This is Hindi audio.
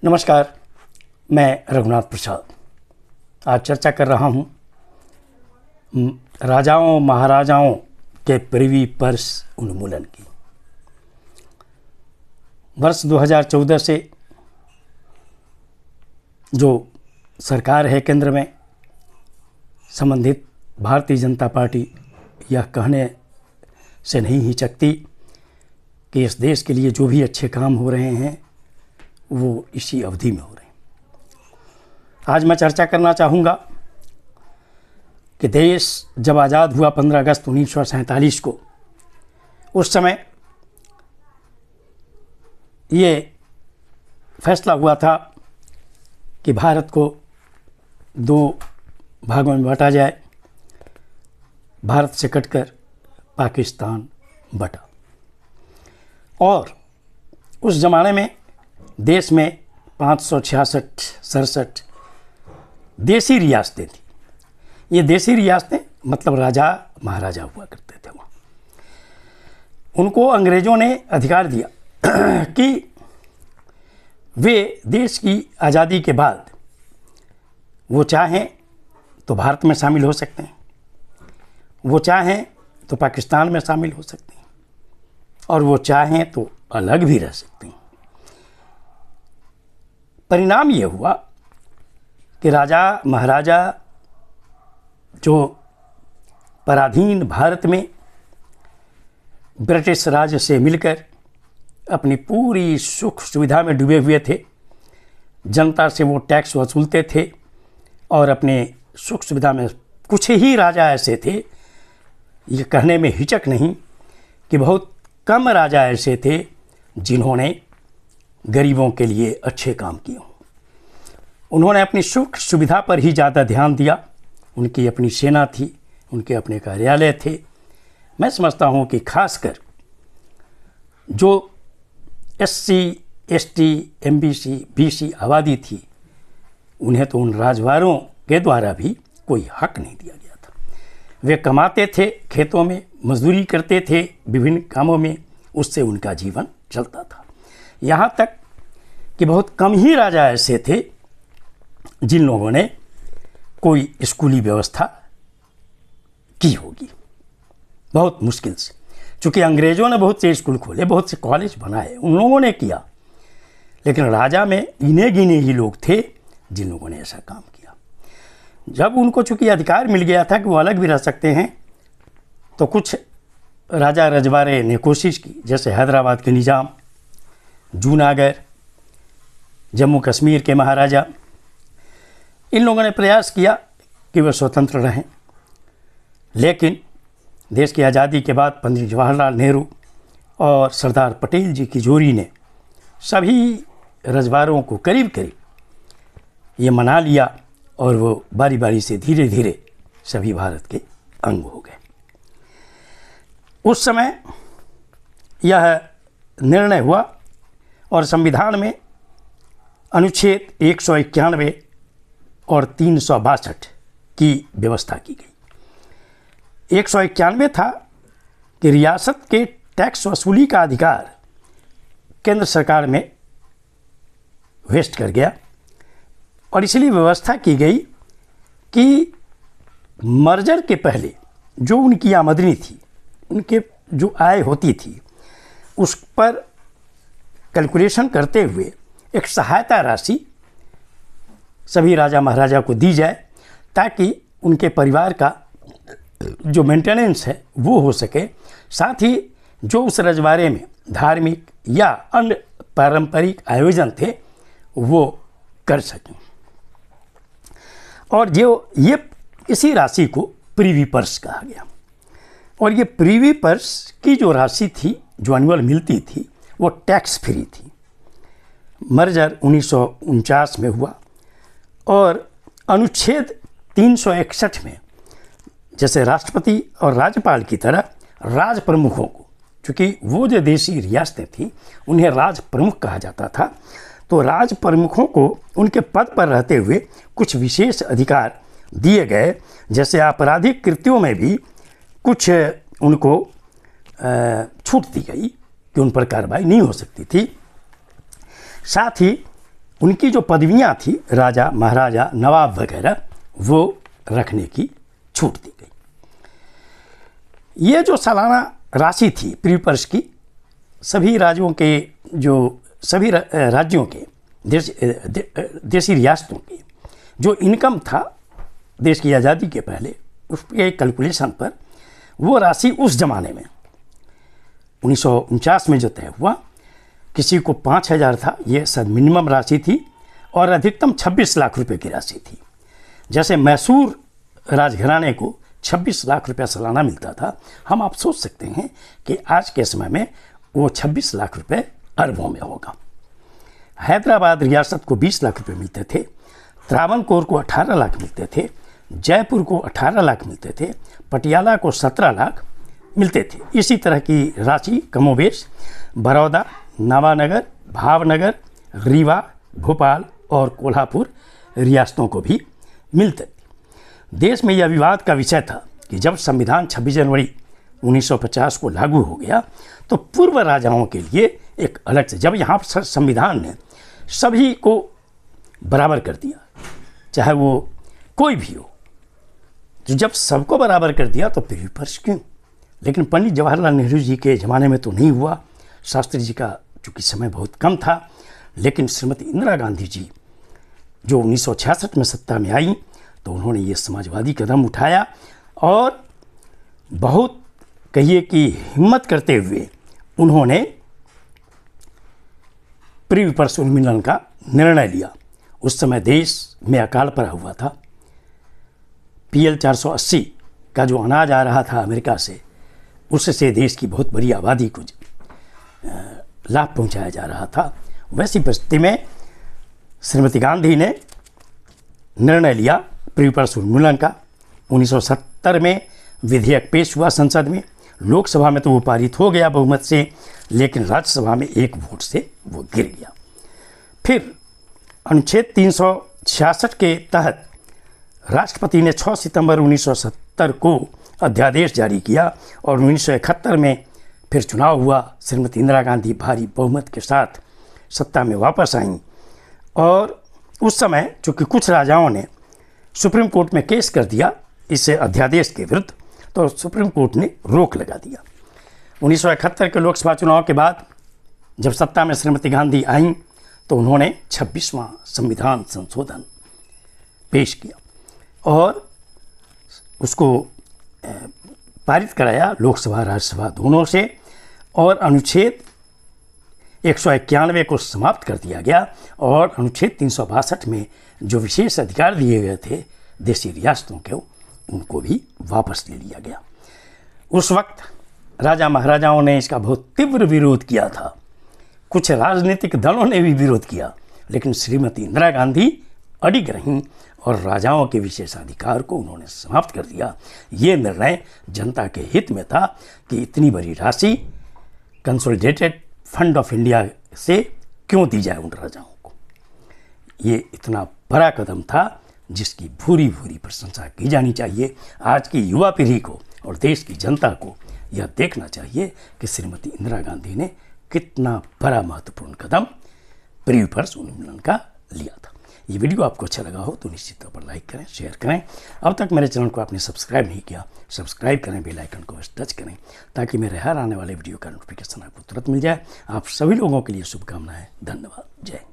नमस्कार, मैं रघुनाथ प्रसाद आज चर्चा कर रहा हूँ राजाओं महाराजाओं के प्रिवी पर्स उन्मूलन की। वर्ष 2014 से जो सरकार है केंद्र में, संबंधित भारतीय जनता पार्टी यह कहने से नहीं हिचकती कि इस देश के लिए जो भी अच्छे काम हो रहे हैं वो इसी अवधि में हो रहे हैं। आज मैं चर्चा करना चाहूँगा कि देश जब आज़ाद हुआ 15 अगस्त 1947 को, उस समय ये फैसला हुआ था कि भारत को दो भागों में बांटा जाए। भारत से कटकर पाकिस्तान बटा और उस ज़माने में देश में 566 देसी रियासतें थी। ये देसी रियासतें मतलब राजा महाराजा हुआ करते थे। वहाँ उनको अंग्रेज़ों ने अधिकार दिया कि वे देश की आज़ादी के बाद वो चाहें तो भारत में शामिल हो सकते हैं, वो चाहें तो पाकिस्तान में शामिल हो सकते हैं और वो चाहें तो अलग भी रह सकते हैं। परिणाम ये हुआ कि राजा महाराजा जो पराधीन भारत में ब्रिटिश राज से मिलकर अपनी पूरी सुख सुविधा में डूबे हुए थे, जनता से वो टैक्स वसूलते थे और अपने सुख सुविधा में कुछ ही राजा ऐसे थे, ये कहने में हिचक नहीं कि बहुत कम राजा ऐसे थे जिन्होंने गरीबों के लिए अच्छे काम किए हों। उन्होंने अपनी सुख सुविधा पर ही ज़्यादा ध्यान दिया। उनकी अपनी सेना थी, उनके अपने कार्यालय थे। मैं समझता हूँ कि खासकर जो SC, ST, MBC, BC आबादी थी, उन्हें तो उन राजवारों के द्वारा भी कोई हक नहीं दिया गया था। वे कमाते थे, खेतों में मजदूरी करते थे, विभिन्न कामों में, उससे उनका जीवन चलता था। यहाँ तक कि बहुत कम ही राजा ऐसे थे जिन लोगों ने कोई स्कूली व्यवस्था की होगी, बहुत मुश्किल से। चूँकि अंग्रेज़ों ने बहुत से स्कूल खोले, बहुत से कॉलेज बनाए, उन लोगों ने किया, लेकिन राजा में गिने गिने ही लोग थे जिन लोगों ने ऐसा काम किया। जब उनको चूँकि अधिकार मिल गया था कि वो अलग भी रह सकते हैं, तो कुछ राजा रजवाड़े ने कोशिश की, जैसे हैदराबाद के निज़ाम, जूनागढ़, जम्मू कश्मीर के महाराजा, इन लोगों ने प्रयास किया कि वे स्वतंत्र रहें। लेकिन देश की आज़ादी के बाद पंडित जवाहरलाल नेहरू और सरदार पटेल जी की जोड़ी ने सभी रजवाड़ों को करीब करीब ये मना लिया और वो बारी बारी से धीरे धीरे सभी भारत के अंग हो गए। उस समय यह निर्णय हुआ और संविधान में अनुच्छेद 191 और 362 की व्यवस्था की गई। 191 था कि रियासत के टैक्स वसूली का अधिकार केंद्र सरकार में वेस्ट कर गया और इसलिए व्यवस्था की गई कि मर्जर के पहले जो उनकी आमदनी थी, उनके जो आय होती थी, उस पर कैलकुलेशन करते हुए एक सहायता राशि सभी राजा महाराजा को दी जाए ताकि उनके परिवार का जो मेंटेनेंस है वो हो सके, साथ ही जो उस रजवाड़े में धार्मिक या अन्य पारंपरिक आयोजन थे वो कर सकें। और जो ये इसी राशि को प्रीवी पर्स कहा गया। और ये प्रीवी पर्स की जो राशि थी, जो एनुअल मिलती थी, वो टैक्स फ्री थी। मर्जर 1949 में हुआ और अनुच्छेद 361 में जैसे राष्ट्रपति और राज्यपाल की तरह राज प्रमुखों को, चूँकि वो जो देसी रियासतें थीं उन्हें राज प्रमुख कहा जाता था, तो राज प्रमुखों को उनके पद पर रहते हुए कुछ विशेष अधिकार दिए गए। जैसे आपराधिक कृत्यों में भी कुछ उनको छूट दी गई कि उन पर कार्रवाई नहीं हो सकती थी। साथ ही उनकी जो पदवियां थी राजा, महाराजा, नवाब वगैरह, वो रखने की छूट दी गई। ये जो सालाना राशि थी प्रीपर्स की, सभी राज्यों के देशी रियासतों के जो इनकम था देश की आज़ादी के पहले, उसके कैलकुलेशन पर वो राशि उस ज़माने में 1949 में जो तय हुआ, किसी को 5,000 था, ये सब मिनिमम राशि थी, और अधिकतम 26 लाख रुपए की राशि थी। जैसे मैसूर राजघराने को 26 लाख रुपया सालाना मिलता था, हम आप सोच सकते हैं कि आज के समय में वो 26 लाख रुपए अरबों में होगा। हैदराबाद रियासत को 20 लाख रुपए मिलते थे, त्रावणकोर को 18 लाख मिलते थे, जयपुर को 18 लाख मिलते थे, पटियाला को 17 लाख मिलते थे। इसी तरह की राशि कमोबेश बड़ौदा, नवानगर, भावनगर, रीवा, भोपाल और कोल्हापुर रियासतों को भी मिलते थे। देश में यह विवाद का विषय था कि जब संविधान 26 जनवरी 1950 को लागू हो गया तो पूर्व राजाओं के लिए एक अलग से, जब यहाँ संविधान ने सभी को बराबर कर दिया, चाहे वो कोई भी हो, तो जब सबको बराबर कर दिया तो फिर विपक्ष क्यों? लेकिन पंडित जवाहरलाल नेहरू जी के ज़माने में तो नहीं हुआ, शास्त्री जी का चूँकि समय बहुत कम था, लेकिन श्रीमती इंदिरा गांधी जी जो 1966 में सत्ता में आई तो उन्होंने ये समाजवादी कदम उठाया और बहुत कहिए कि हिम्मत करते हुए उन्होंने प्रिवी पर्स उन्मूलन का निर्णय लिया। उस समय देश में अकाल पड़ा हुआ था, PL 480 का जो अनाज आ रहा था अमेरिका से, उससे देश की बहुत बड़ी आबादी को लाभ पहुंचाया जा रहा था। वैसी परिस्थिति में श्रीमती गांधी ने निर्णय लिया प्रिवी पर्स उन्मूलन का। 1970 में विधेयक पेश हुआ संसद में, लोकसभा में तो वो पारित हो गया बहुमत से, लेकिन राज्यसभा में एक वोट से वो गिर गया। फिर अनुच्छेद 366 के तहत राष्ट्रपति ने 6 सितंबर 1970 को अध्यादेश जारी किया और 1971 में फिर चुनाव हुआ। श्रीमती इंदिरा गांधी भारी बहुमत के साथ सत्ता में वापस आईं और उस समय चूँकि कुछ राजाओं ने सुप्रीम कोर्ट में केस कर दिया इस अध्यादेश के विरुद्ध, तो सुप्रीम कोर्ट ने रोक लगा दिया। 1971 के लोकसभा चुनाव के बाद जब सत्ता में श्रीमती गांधी आईं तो उन्होंने 26वां संविधान संशोधन पेश किया और उसको पारित कराया लोकसभा राज्यसभा दोनों से, और अनुच्छेद 191 को समाप्त कर दिया गया और अनुच्छेद 362 में जो विशेष अधिकार दिए गए थे देशी रियासतों के, उनको भी वापस ले लिया गया। उस वक्त राजा महाराजाओं ने इसका बहुत तीव्र विरोध किया था, कुछ राजनीतिक दलों ने भी विरोध किया, लेकिन श्रीमती इंदिरा गांधी अडिग रहीं और राजाओं के विशेषाधिकार को उन्होंने समाप्त कर दिया। ये निर्णय जनता के हित में था कि इतनी बड़ी राशि कंसोलिडेटेड फंड ऑफ इंडिया से क्यों दी जाए उन राजाओं को। ये इतना बड़ा कदम था जिसकी भूरी भूरी प्रशंसा की जानी चाहिए। आज की युवा पीढ़ी को और देश की जनता को यह देखना चाहिए कि श्रीमती इंदिरा गांधी ने कितना बड़ा महत्वपूर्ण कदम प्रिवी पर्स उन्मूलन का लिया था। ये वीडियो आपको अच्छा लगा हो तो निश्चित तौर पर लाइक करें, शेयर करें। अब तक मेरे चैनल को आपने सब्सक्राइब नहीं किया, सब्सक्राइब करें, बेल आइकन को टच करें ताकि मेरे हर आने वाले वीडियो का नोटिफिकेशन आपको तुरंत मिल जाए। आप सभी लोगों के लिए शुभकामनाएं। धन्यवाद। जय हिंद।